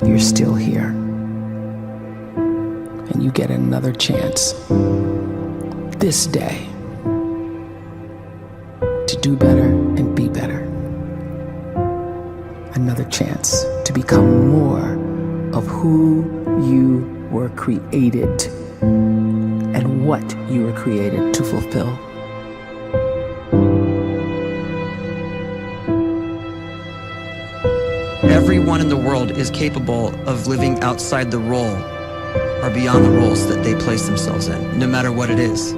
you're still here. And you get another chance this day to do better and be better. Another chance to become more of who you were created and what you were created to fulfill. Everyone in the world is capable of living outside the role or beyond the roles that they place themselves in, no matter what it is.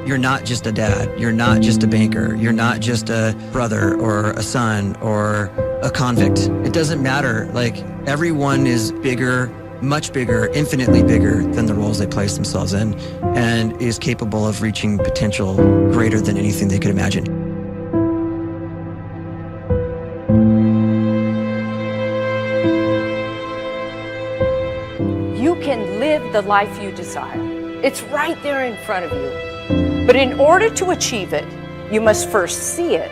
You're not just a dad, you're not just a banker, you're not just a brother or a son or a convict. It doesn't matter. Like, everyone is bigger, much bigger, infinitely bigger than the roles they place themselves in, and is capable of reaching potential greater than anything they could imagine. You can live the life you desire. It's right there in front of you. But in order to achieve it, you must first see it,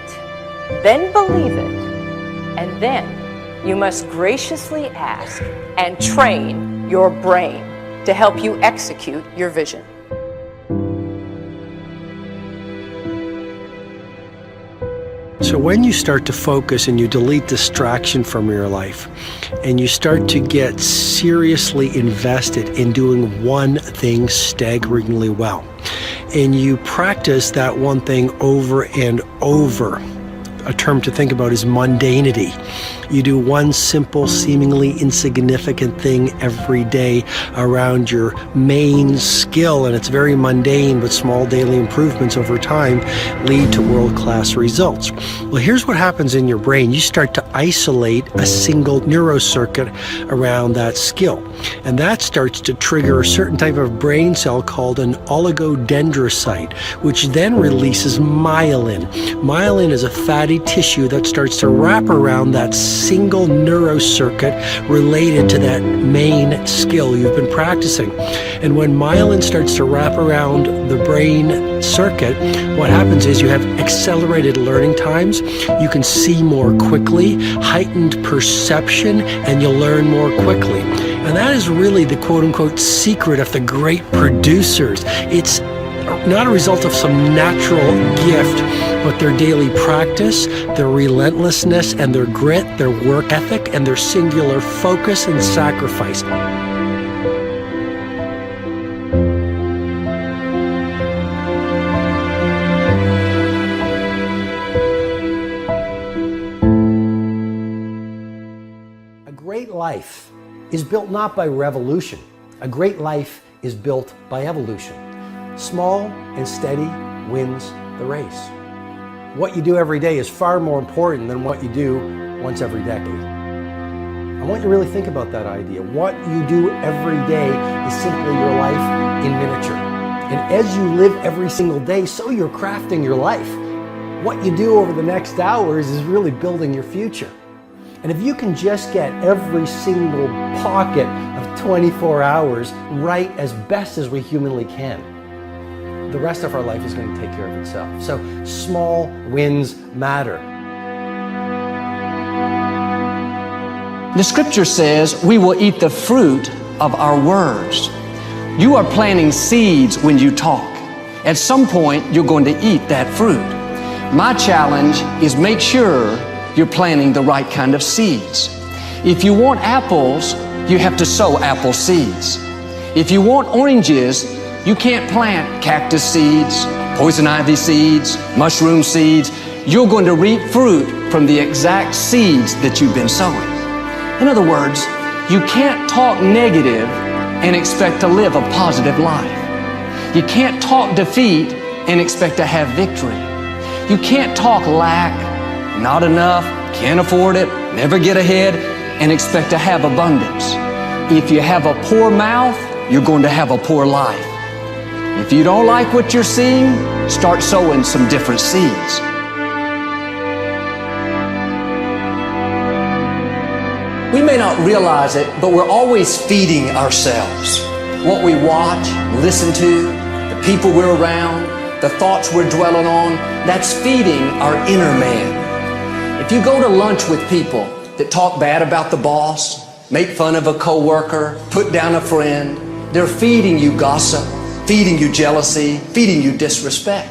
then believe it, and then you must graciously ask and train your brain to help you execute your vision. So when you start to focus and you delete distraction from your life, and you start to get seriously invested in doing one thing staggeringly well, and you practice that one thing over and over, a term to think about is mundanity. You do one simple, seemingly insignificant thing every day around your main skill, and it's very mundane, but small daily improvements over time lead to world-class results. Well, here's what happens in your brain. You start to isolate a single neurocircuit around that skill, and that starts to trigger a certain type of brain cell called an oligodendrocyte, which then releases myelin. Myelin is a fatty tissue that starts to wrap around that single neurocircuit related to that main skill you've been practicing. And when myelin starts to wrap around the brain circuit, what happens is you have accelerated learning times, you can see more quickly, heightened perception, and you'll learn more quickly. And that is really the quote-unquote secret of the great producers. It's not a result of some natural gift, but their daily practice, their relentlessness and their grit, their work ethic, and their singular focus and sacrifice. A great life is built not by revolution. A great life is built by evolution. Small and steady wins the race. What you do every day is far more important than what you do once every decade. I want you to really think about that idea. What you do every day is simply your life in miniature. And as you live every single day, so you're crafting your life. What you do over the next hours is really building your future. And if you can just get every single pocket of 24 hours right as best as we humanly can, the rest of our life is going to take care of itself. So small wins matter. The scripture says we will eat the fruit of our words. You are planting seeds when you talk. At some point, you're going to eat that fruit. My challenge is make sure you're planting the right kind of seeds. If you want apples, you have to sow apple seeds. If you want oranges, you can't plant cactus seeds, poison ivy seeds, mushroom seeds. You're going to reap fruit from the exact seeds that you've been sowing. In other words, you can't talk negative and expect to live a positive life. You can't talk defeat and expect to have victory. You can't talk lack, not enough, can't afford it, never get ahead, and expect to have abundance. If you have a poor mouth, you're going to have a poor life. If you don't like what you're seeing, start sowing some different seeds. We may not realize it, but we're always feeding ourselves. What we watch, listen to, the people we're around, the thoughts we're dwelling on, that's feeding our inner man. If you go to lunch with people that talk bad about the boss, make fun of a coworker, put down a friend. They're feeding you gossip, feeding you jealousy, feeding you disrespect.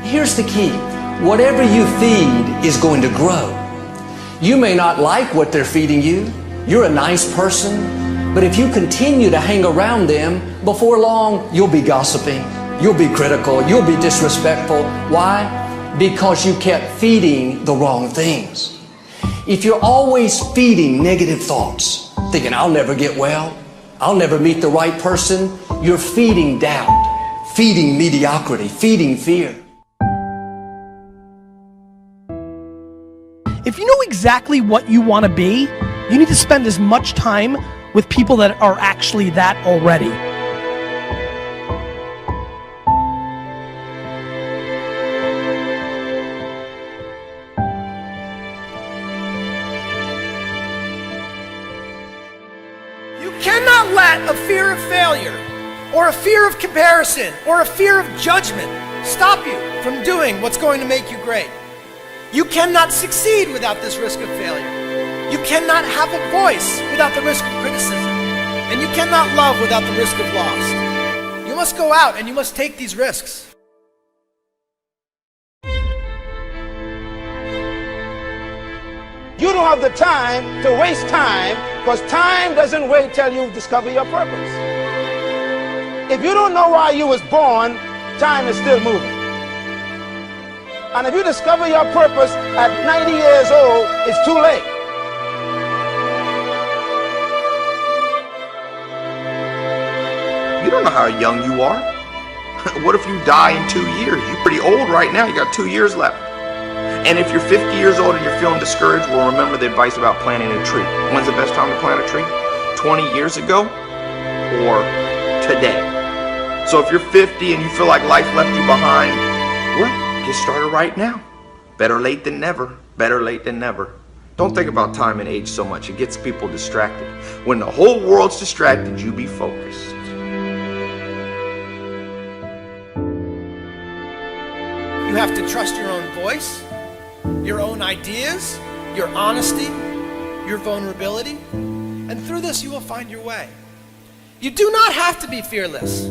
Here's the key. Whatever you feed is going to grow. You may not like what they're feeding you. You're a nice person. But if you continue to hang around them, before long, you'll be gossiping. You'll be critical. You'll be disrespectful. Why? Because you kept feeding the wrong things. If you're always feeding negative thoughts, thinking, I'll never get well, I'll never meet the right person, you're feeding doubt, feeding mediocrity, feeding fear. If you know exactly what you want to be, you need to spend as much time with people that are actually that already. You cannot let a fear of failure, or a fear of comparison, or a fear of judgment stop you from doing what's going to make you great. You cannot succeed without this risk of failure. You cannot have a voice without the risk of criticism. And you cannot love without the risk of loss. You must go out and you must take these risks. You don't have the time to waste time, because time doesn't wait till you discover your purpose. If you don't know why you was born, time is still moving. And if you discover your purpose at 90 years old, it's too late. You don't know how young you are. What if you die in 2 years? You're pretty old right now. You got 2 years left. And if you're 50 years old and you're feeling discouraged, well, remember the advice about planting a tree. When's the best time to plant a tree? 20 years ago or today? So if you're 50 and you feel like life left you behind, well, get started right now. Better late than never. Better late than never. Don't think about time and age so much. It gets people distracted. When the whole world's distracted, you be focused. You have to trust your own voice, your own ideas, your honesty, your vulnerability, and through this you will find your way. You do not have to be fearless.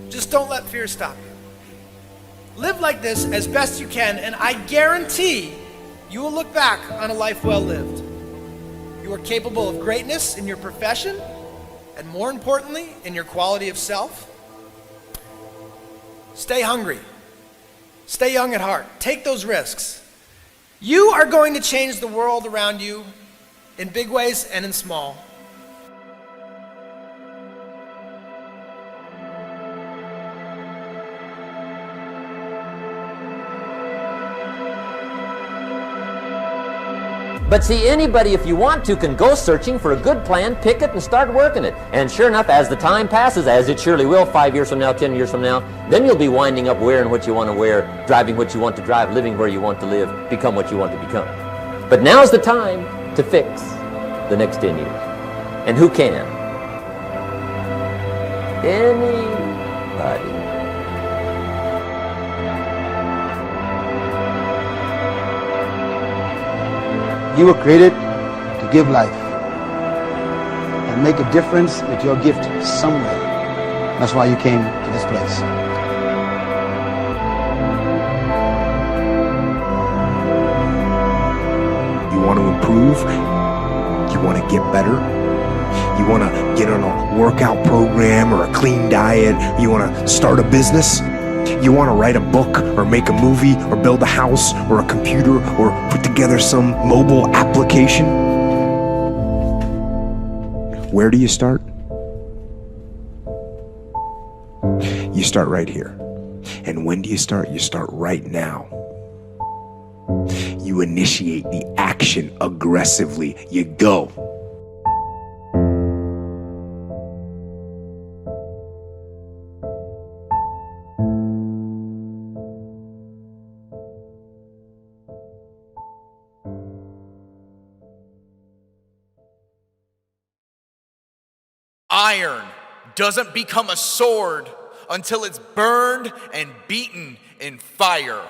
Just don't let fear stop you. Live like this as best you can, and I guarantee you will look back on a life well lived. You are capable of greatness in your profession, and more importantly, in your quality of self. Stay hungry. Stay young at heart. Take those risks. You are going to change the world around you in big ways and in small. But see, anybody, if you want to, can go searching for a good plan, pick it, and start working it. And sure enough, as the time passes, as it surely will, 5 years from now, 10 years from now, then you'll be winding up wearing what you want to wear, driving what you want to drive, living where you want to live, become what you want to become. But now's the time to fix the next 10 years. And who can? Anybody. You were created to give life and make a difference with your gift somewhere. That's why you came to this place. You want to improve? You want to get better? You want to get on a workout program or a clean diet? You want to start a business? You want to write a book or make a movie or build a house or a computer or put together some mobile application? Where do you start? You start right here. And when do you start? You start right now. You initiate the action aggressively. You go. Iron doesn't become a sword until it's burned and beaten in fire.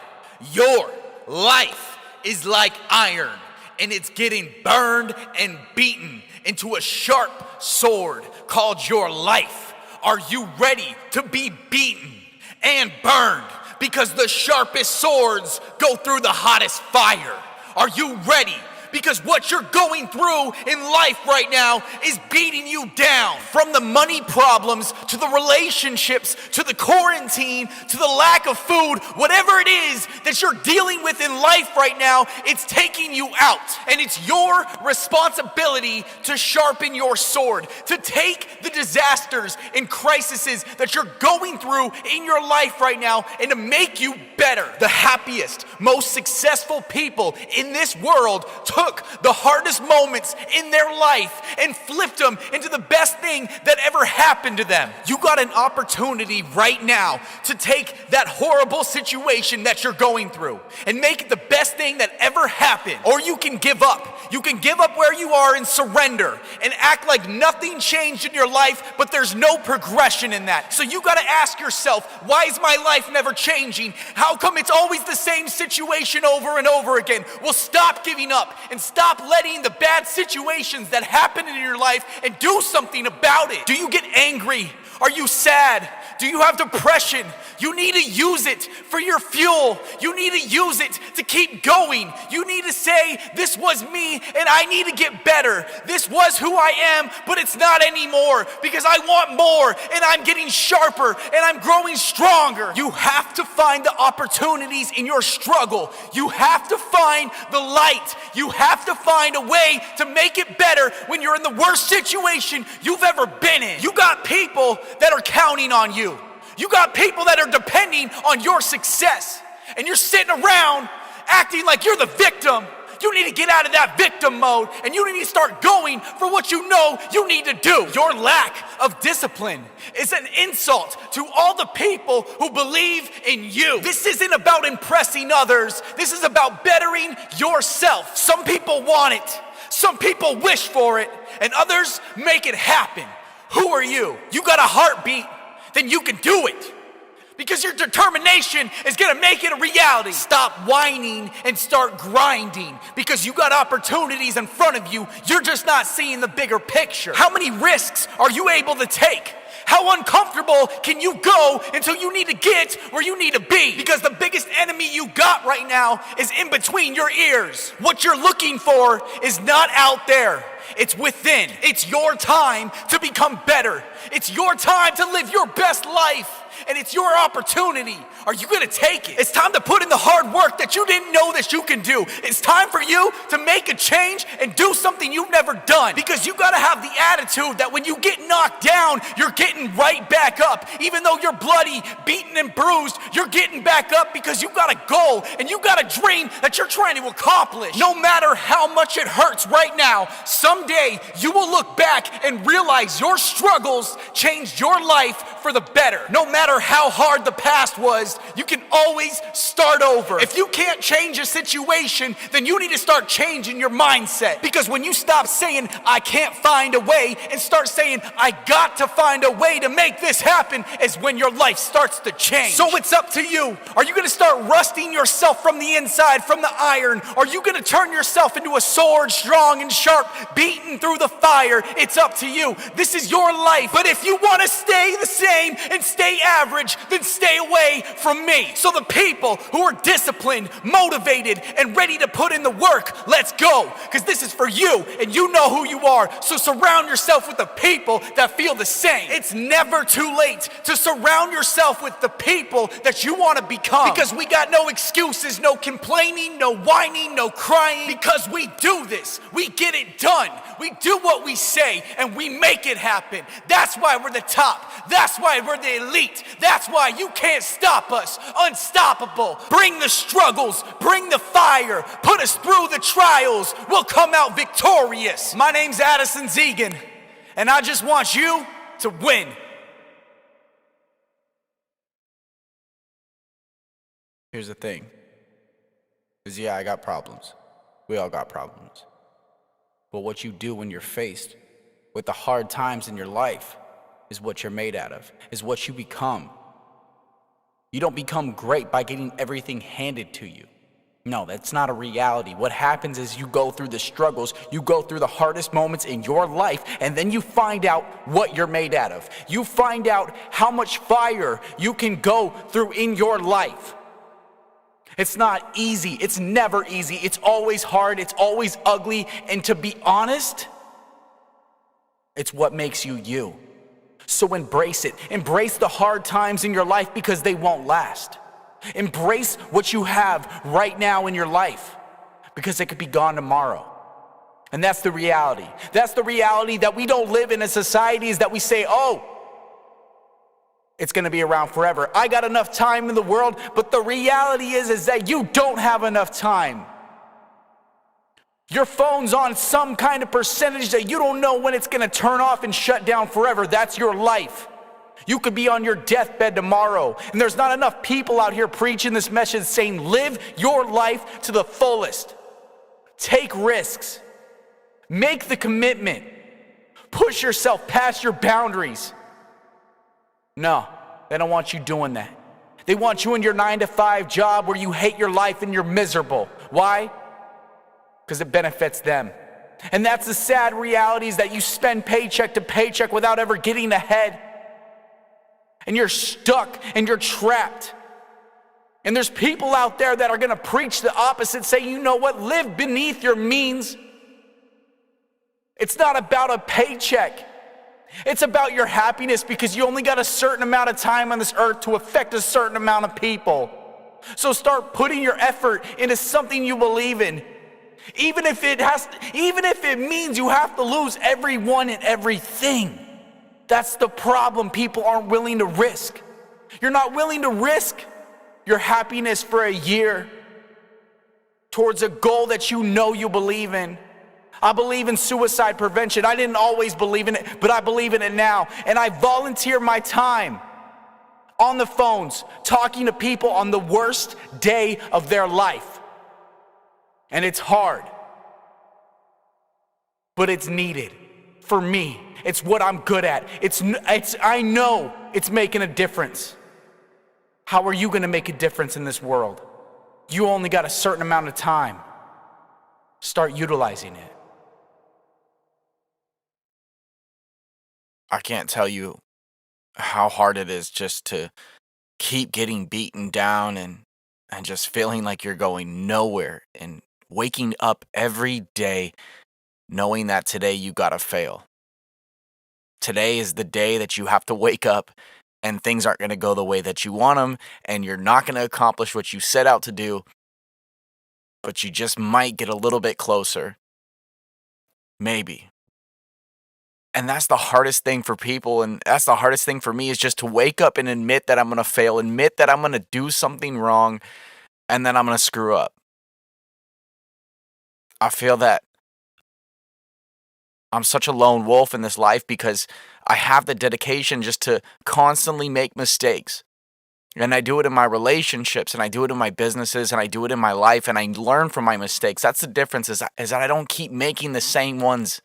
Your life is like iron. and it's getting burned and beaten into a sharp sword called your life. Are you ready to be beaten and burned? Because the sharpest swords go through the hottest fire. Are you ready? Because what you're going through in life right now is beating you down. From the money problems, to the relationships, to the quarantine, to the lack of food, whatever it is that you're dealing with in life right now, it's taking you out. And it's your responsibility to sharpen your sword, to take the disasters and crises that you're going through in your life right now and to make you better. The happiest, most successful people in this world took the hardest moments in their life and flipped them into the best thing that ever happened to them. You got an opportunity right now to take that horrible situation that you're going through and make it the best thing that ever happened. Or you can give up. You can give up where you are and surrender and act like nothing changed in your life, but there's no progression in that. So you got to ask yourself, why is my life never changing? How come it's always the same situation over and over again? Well, stop giving up and stop letting the bad situations that happen in your life and do something about it. Do you get angry? Are you sad? Do you have depression? You need to use it for your fuel. You need to use it to keep going. You need to say, this was me and I need to get better. This was who I am, but it's not anymore because I want more and I'm getting sharper and I'm growing stronger. You have to find the opportunities in your struggle. You have to find the light. You have to find a way to make it better when you're in the worst situation you've ever been in. You got people that are counting on you. You got people that are depending on your success, and you're sitting around acting like you're the victim. You need to get out of that victim mode, and you need to start going for what you know you need to do. Your lack of discipline is an insult to all the people who believe in you. This isn't about impressing others. This is about bettering yourself. Some people want it. Some people wish for it, and others make it happen. Who are you? You got a heartbeat, then you can do it. Because your determination is gonna make it a reality. Stop whining and start grinding because you got opportunities in front of you. You're just not seeing the bigger picture. How many risks are you able to take? How uncomfortable can you go until you need to get where you need to be? Because the biggest enemy you got right now is in between your ears. What you're looking for is not out there. It's within. It's your time to become better. It's your time to live your best life. And it's your opportunity. Are you gonna take it? It's time to put in the hard work that you didn't know that you can do. It's time for you to make a change and do something you've never done. Because you gotta have the attitude that when you get knocked down, you're getting right back up. Even though you're bloody, beaten, and bruised, you're getting back up because you got a goal and you got a dream that you're trying to accomplish. No matter how much it hurts right now, someday you will look back and realize your struggles changed your life for the better. No matter how hard the past was, you can always start over. If you can't change a situation, then you need to start changing your mindset. Because when you stop saying, I can't find a way, and start saying, I got to find a way to make this happen, is when your life starts to change. So it's up to you. Are you gonna start rusting yourself from the inside, from the iron? Are you gonna turn yourself into a sword, strong and sharp, beaten through the fire? It's up to you. This is your life. But if you wanna stay the same and stay average, then stay away from me. So the people who are disciplined, motivated, and ready to put in the work, let's go. Because this is for you, and you know who you are. So surround yourself with the people that feel the same. It's never too late to surround yourself with the people that you want to become. Because we got no excuses, no complaining, no whining, no crying. Because we do this. We get it done. We do what we say, and we make it happen. That's why we're the top. That's why we're the elite. That's why you can't stop us. Unstoppable. Bring the struggles. Bring the fire. Put us through the trials. We'll come out victorious. My name's Addison Zegan, and I just want you to win. Here's the thing. Is yeah, I got problems. We all got problems. But what you do when you're faced with the hard times in your life is what you're made out of, is what you become. You don't become great by getting everything handed to you. No, that's not a reality. What happens is you go through the struggles, you go through the hardest moments in your life, and then you find out what you're made out of. You find out how much fire you can go through in your life. It's not easy. It's never easy. It's always hard. It's always ugly. And to be honest, it's what makes you you. So embrace it. Embrace the hard times in your life because they won't last. Embrace what you have right now in your life because it could be gone tomorrow. And that's the reality. That's the reality that we don't live in a society is that we say, oh, it's going to be around forever. I got enough time in the world, but the reality is that you don't have enough time. Your phone's on some kind of percentage that you don't know when it's going to turn off and shut down forever. That's your life. You could be on your deathbed tomorrow. And there's not enough people out here preaching this message saying, live your life to the fullest. Take risks. Make the commitment. Push yourself past your boundaries. No, they don't want you doing that. They want you in your 9-to-5 job where you hate your life and you're miserable. Why? Because it benefits them. And that's the sad reality is that you spend paycheck to paycheck without ever getting ahead. And you're stuck and you're trapped. And there's people out there that are going to preach the opposite, say, you know what, live beneath your means. It's not about a paycheck. It's about your happiness because you only got a certain amount of time on this earth to affect a certain amount of people. So start putting your effort into something you believe in. Even if it means you have to lose everyone and everything. That's the problem people aren't willing to risk. You're not willing to risk your happiness for a year towards a goal that you know you believe in. I believe in suicide prevention. I didn't always believe in it, but I believe in it now. And I volunteer my time on the phones, talking to people on the worst day of their life. And it's hard, but it's needed for me. It's what I'm good at. I know it's making a difference. How are you going to make a difference in this world? You only got a certain amount of time. Start utilizing it. I can't tell you how hard it is just to keep getting beaten down and just feeling like you're going nowhere and waking up every day knowing that today you gotta fail. Today is the day that you have to wake up and things aren't going to go the way that you want them and you're not going to accomplish what you set out to do, but you just might get a little bit closer. Maybe. And that's the hardest thing for people, and that's the hardest thing for me is just to wake up and admit that I'm going to fail, admit that I'm going to do something wrong, and then I'm going to screw up. I feel that I'm such a lone wolf in this life because I have the dedication just to constantly make mistakes. And I do it in my relationships, and I do it in my businesses, and I do it in my life, and I learn from my mistakes. That's the difference is that I don't keep making the same ones.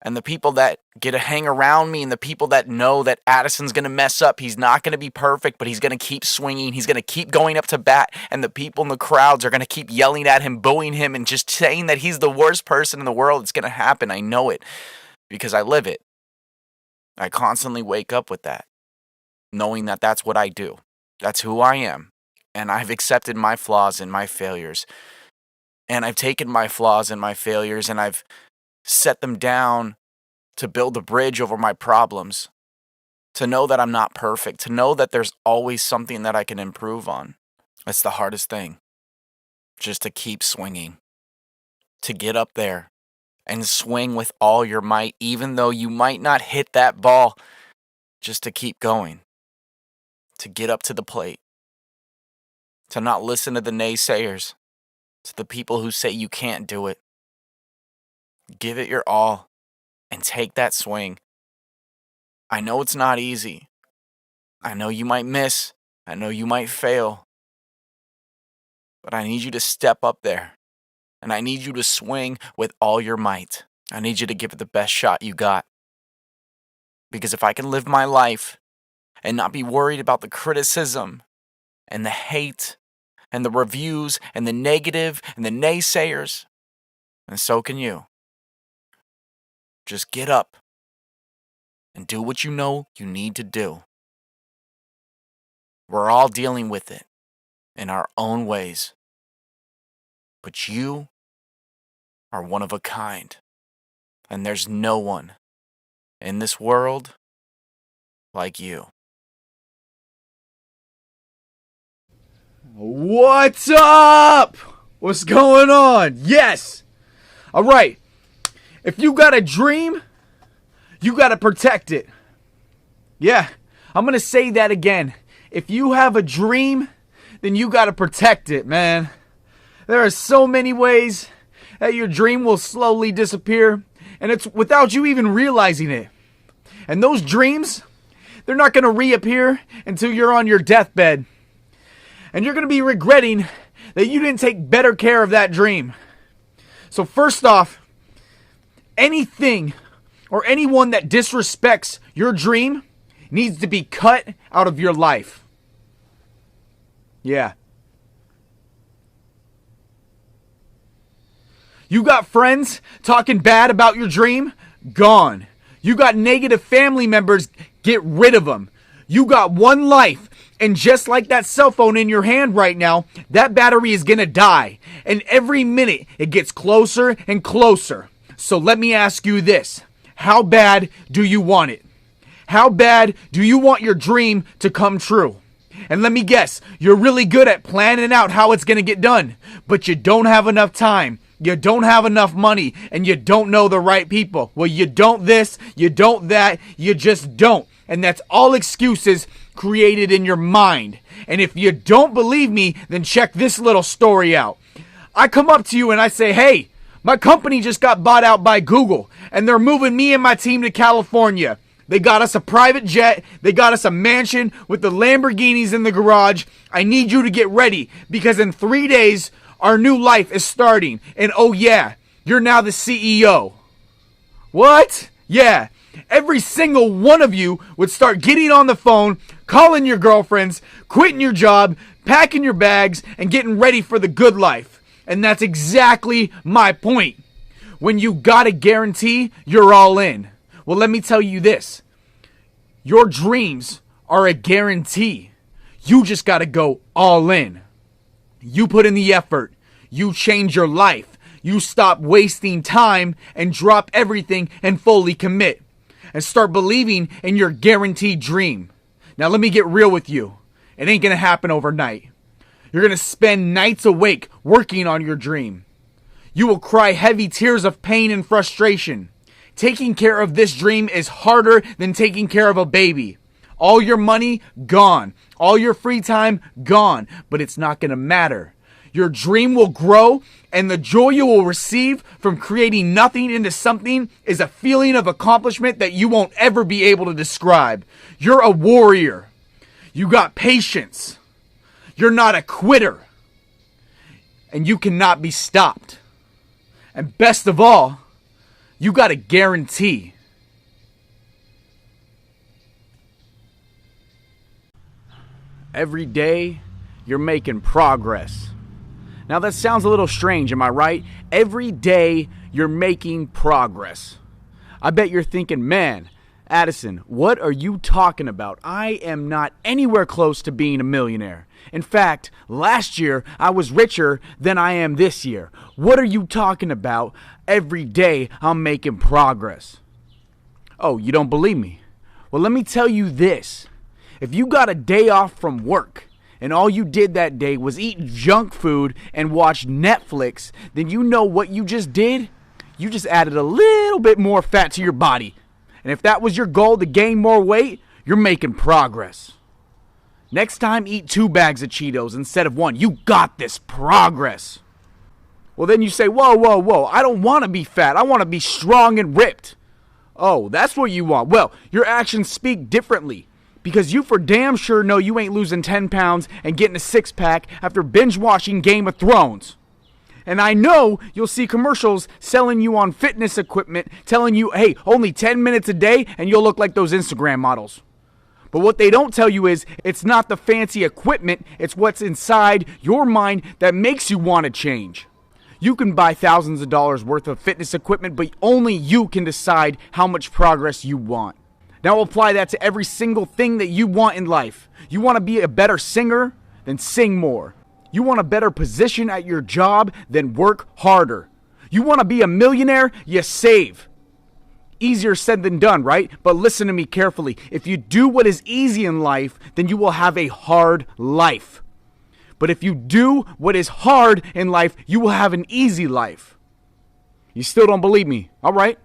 And the people that get to hang around me and the people that know that Addison's going to mess up, he's not going to be perfect, but he's going to keep swinging. He's going to keep going up to bat. And the people in the crowds are going to keep yelling at him, booing him, and just saying that he's the worst person in the world. It's going to happen. I know it because I live it. I constantly wake up with that, knowing that that's what I do. That's who I am. And I've accepted my flaws and my failures. And I've taken my flaws and my failures and I've set them down to build a bridge over my problems, to know that I'm not perfect, to know that there's always something that I can improve on. That's the hardest thing, just to keep swinging, to get up there and swing with all your might, even though you might not hit that ball, just to keep going, to get up to the plate, to not listen to the naysayers, to the people who say you can't do it. Give it your all and take that swing. I know it's not easy. I know you might miss. I know you might fail. But I need you to step up there. And I need you to swing with all your might. I need you to give it the best shot you got. Because if I can live my life and not be worried about the criticism and the hate and the reviews and the negative and the naysayers. And so can you. Just get up and do what you know you need to do. We're all dealing with it in our own ways. But you are one of a kind. And there's no one in this world like you. What's up? What's going on? Yes. All right. If you got a dream, you got to protect it. Yeah, I'm going to say that again. If you have a dream, then you got to protect it, man. There are so many ways that your dream will slowly disappear, and it's without you even realizing it. And those dreams, they're not going to reappear until you're on your deathbed. And you're going to be regretting that you didn't take better care of that dream. So first off, anything or anyone that disrespects your dream needs to be cut out of your life. Yeah. You got friends talking bad about your dream? Gone. You got negative family members? Get rid of them. You got one life. And just like that cell phone in your hand right now, that battery is going to die. And every minute it gets closer and closer. So let me ask you this. How bad do you want it? How bad do you want your dream to come true? And let me guess, you're really good at planning out how it's going to get done. But you don't have enough time. You don't have enough money. And you don't know the right people. Well, you don't this, you don't that, you just don't. And that's all excuses created in your mind. And if you don't believe me, then check this little story out. I come up to you and I say, hey, my company just got bought out by Google, and they're moving me and my team to California. They got us a private jet. They got us a mansion with the Lamborghinis in the garage. I need you to get ready, because in 3 days, our new life is starting. And oh yeah, you're now the CEO. What? Yeah. Every single one of you would start getting on the phone, calling your girlfriends, quitting your job, packing your bags, and getting ready for the good life. And that's exactly my point. When you got a guarantee, you're all in. Well, let me tell you this. Your dreams are a guarantee. You just got to go all in. You put in the effort. You change your life. You stop wasting time and drop everything and fully commit. And start believing in your guaranteed dream. Now let me get real with you. It ain't gonna happen overnight. You're gonna spend nights awake working on your dream. You will cry heavy tears of pain and frustration. Taking care of this dream is harder than taking care of a baby. All your money, gone. All your free time, gone. But it's not gonna matter. Your dream will grow, and the joy you will receive from creating nothing into something is a feeling of accomplishment that you won't ever be able to describe. You're a warrior. You got patience. You're not a quitter. And you cannot be stopped. And best of all, you got a guarantee. Every day, you're making progress. Now that sounds a little strange, am I right? Every day you're making progress. I bet you're thinking, man, Addison, what are you talking about? I am not anywhere close to being a millionaire. In fact, last year I was richer than I am this year. What are you talking about? Every day I'm making progress. Oh, you don't believe me? Well, let me tell you this. If you got a day off from work, and all you did that day was eat junk food and watch Netflix, then you know what you just did? You just added a little bit more fat to your body. And if that was your goal, to gain more weight, you're making progress. Next time, eat 2 bags of Cheetos instead of 1. You got this. Progress. Well, then you say, whoa, I don't want to be fat. I want to be strong and ripped. Oh, that's what you want. Well, your actions speak differently. Because you for damn sure know you ain't losing 10 pounds and getting a 6-pack after binge watching Game of Thrones. And I know you'll see commercials selling you on fitness equipment, telling you, hey, only 10 minutes a day and you'll look like those Instagram models. But what they don't tell you is it's not the fancy equipment, it's what's inside your mind that makes you want to change. You can buy thousands of dollars worth of fitness equipment, but only you can decide how much progress you want. Now apply that to every single thing that you want in life. You want to be a better singer? Then sing more. You want a better position at your job? Then work harder. You want to be a millionaire? You save. Easier said than done, right? But listen to me carefully. If you do what is easy in life, then you will have a hard life. But if you do what is hard in life, you will have an easy life. You still don't believe me? All right.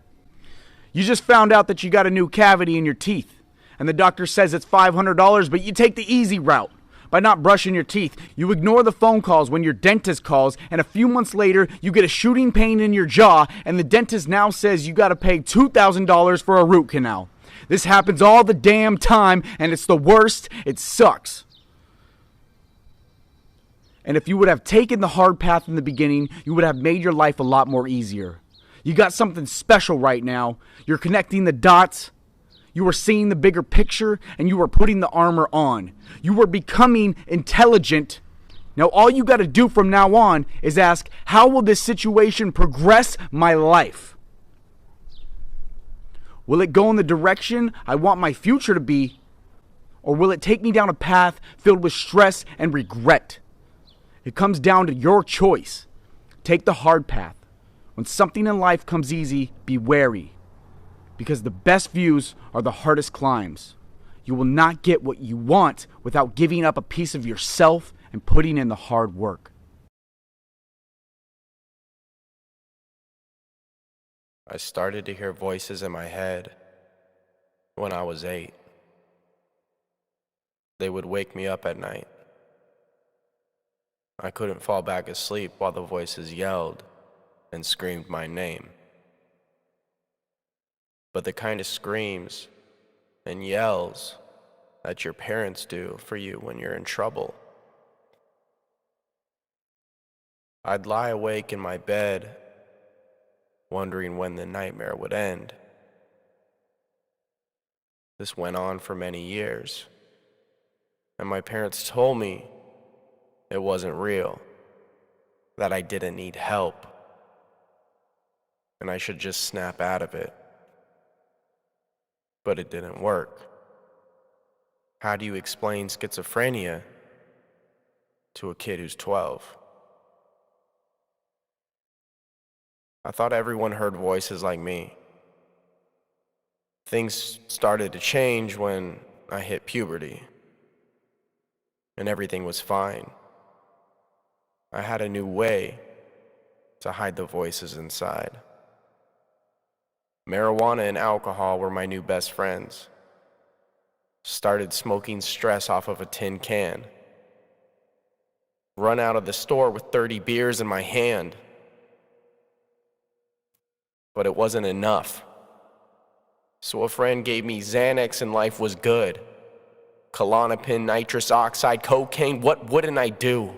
You just found out that you got a new cavity in your teeth, and the doctor says it's $500, but you take the easy route. By not brushing your teeth, you ignore the phone calls when your dentist calls, and a few months later, you get a shooting pain in your jaw, and the dentist now says you gotta pay $2,000 for a root canal. This happens all the damn time, and it's the worst. It sucks. And if you would have taken the hard path in the beginning, you would have made your life a lot more easier. You got something special right now. You're connecting the dots. You are seeing the bigger picture, and you are putting the armor on. You are becoming intelligent. Now all you got to do from now on is ask, how will this situation progress my life? Will it go in the direction I want my future to be? Or will it take me down a path filled with stress and regret? It comes down to your choice. Take the hard path. When something in life comes easy, be wary. Because the best views are the hardest climbs. You will not get what you want without giving up a piece of yourself and putting in the hard work. I started to hear voices in my head when I was 8. They would wake me up at night. I couldn't fall back asleep while the voices yelled and screamed my name. But the kind of screams and yells that your parents do for you when you're in trouble. I'd lie awake in my bed, wondering when the nightmare would end. This went on for many years, and my parents told me it wasn't real, that I didn't need help, and I should just snap out of it. But it didn't work. How do you explain schizophrenia to a kid who's 12? I thought everyone heard voices like me. Things started to change when I hit puberty, and everything was fine. I had a new way to hide the voices inside. Marijuana and alcohol were my new best friends. Started smoking stress off of a tin can. Run out of the store with 30 beers in my hand. But it wasn't enough. So a friend gave me Xanax and life was good. Klonopin, nitrous oxide, cocaine, what wouldn't I do?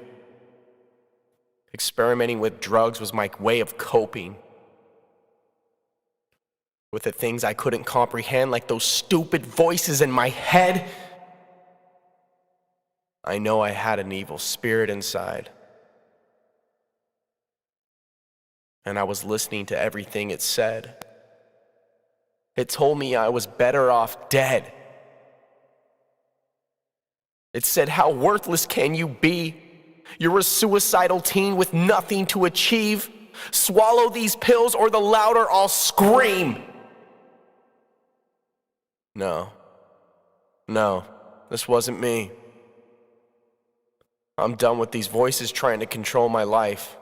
Experimenting with drugs was my way of coping with the things I couldn't comprehend, like those stupid voices in my head. I know I had an evil spirit inside, and I was listening to everything it said. It told me I was better off dead. It said, how worthless can you be? You're a suicidal teen with nothing to achieve. Swallow these pills or the louder I'll scream. No, this wasn't me. I'm done with these voices trying to control my life.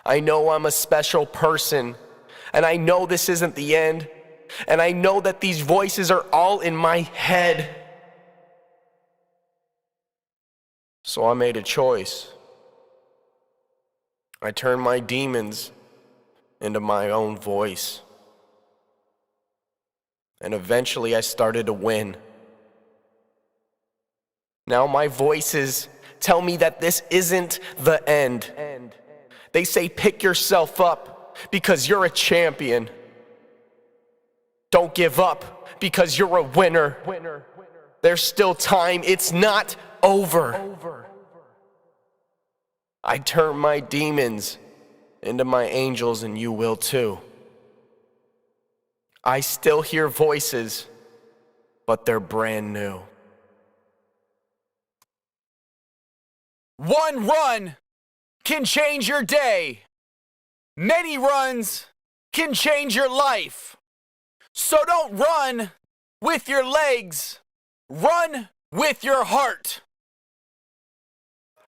I know I'm a special person, and I know this isn't the end, and I know that these voices are all in my head. So I made a choice. I turned my demons into my own voice. And eventually I started to win. Now my voices tell me that this isn't the end. They say pick yourself up because you're a champion. Don't give up because you're a winner. There's still time. It's not over. I turn my demons into my angels, and you will too. I still hear voices, but they're brand new. One run can change your day. Many runs can change your life. So don't run with your legs. Run with your heart.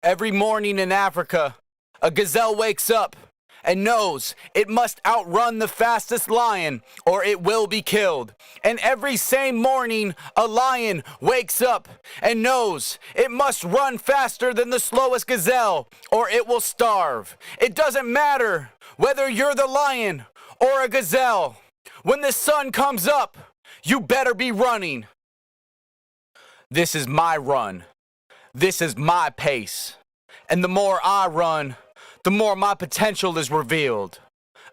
Every morning in Africa, a gazelle wakes up and knows it must outrun the fastest lion or it will be killed. And every same morning, a lion wakes up and knows it must run faster than the slowest gazelle or it will starve. It doesn't matter whether you're the lion or a gazelle. When the sun comes up, you better be running. This is my run. This is my pace. And the more I run, the more my potential is revealed.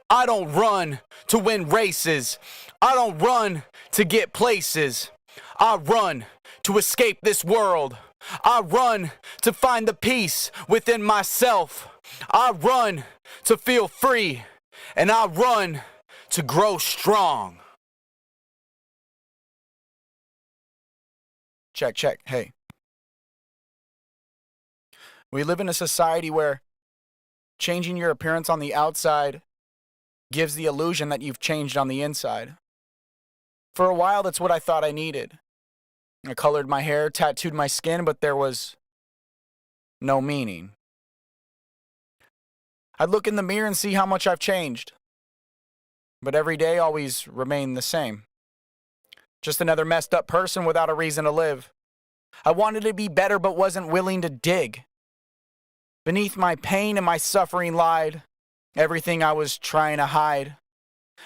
I don't run to win races. I don't run to get places. I run to escape this world. I run to find the peace within myself. I run to feel free. And I run to grow strong. Check, check. Hey. We live in a society where changing your appearance on the outside gives the illusion that you've changed on the inside. For a while, that's what I thought I needed. I colored my hair, tattooed my skin, but there was no meaning. I'd look in the mirror and see how much I've changed. But every day always remained the same. Just another messed up person without a reason to live. I wanted to be better but wasn't willing to dig. Beneath my pain and my suffering lied everything I was trying to hide.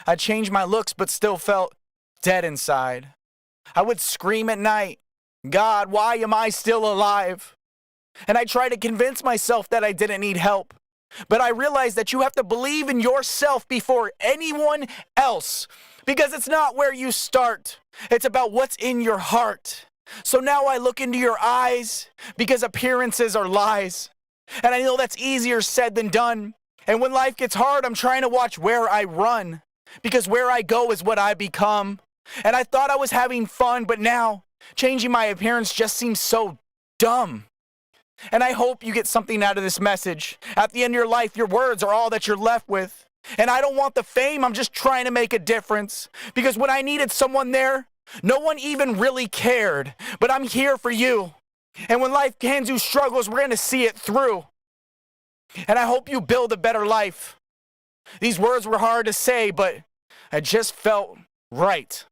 I changed my looks but still felt dead inside. I would scream at night, God, why am I still alive? And I tried to convince myself that I didn't need help. But I realized that you have to believe in yourself before anyone else. Because it's not where you start. It's about what's in your heart. So now I look into your eyes because appearances are lies. And I know that's easier said than done. And when life gets hard, I'm trying to watch where I run. Because where I go is what I become. And I thought I was having fun, but now changing my appearance just seems so dumb. And I hope you get something out of this message. At the end of your life, your words are all that you're left with. And I don't want the fame, I'm just trying to make a difference. Because when I needed someone there, no one even really cared. But I'm here for you. And when life hands you struggles, we're going to see it through. And I hope you build a better life. These words were hard to say, but I just felt right.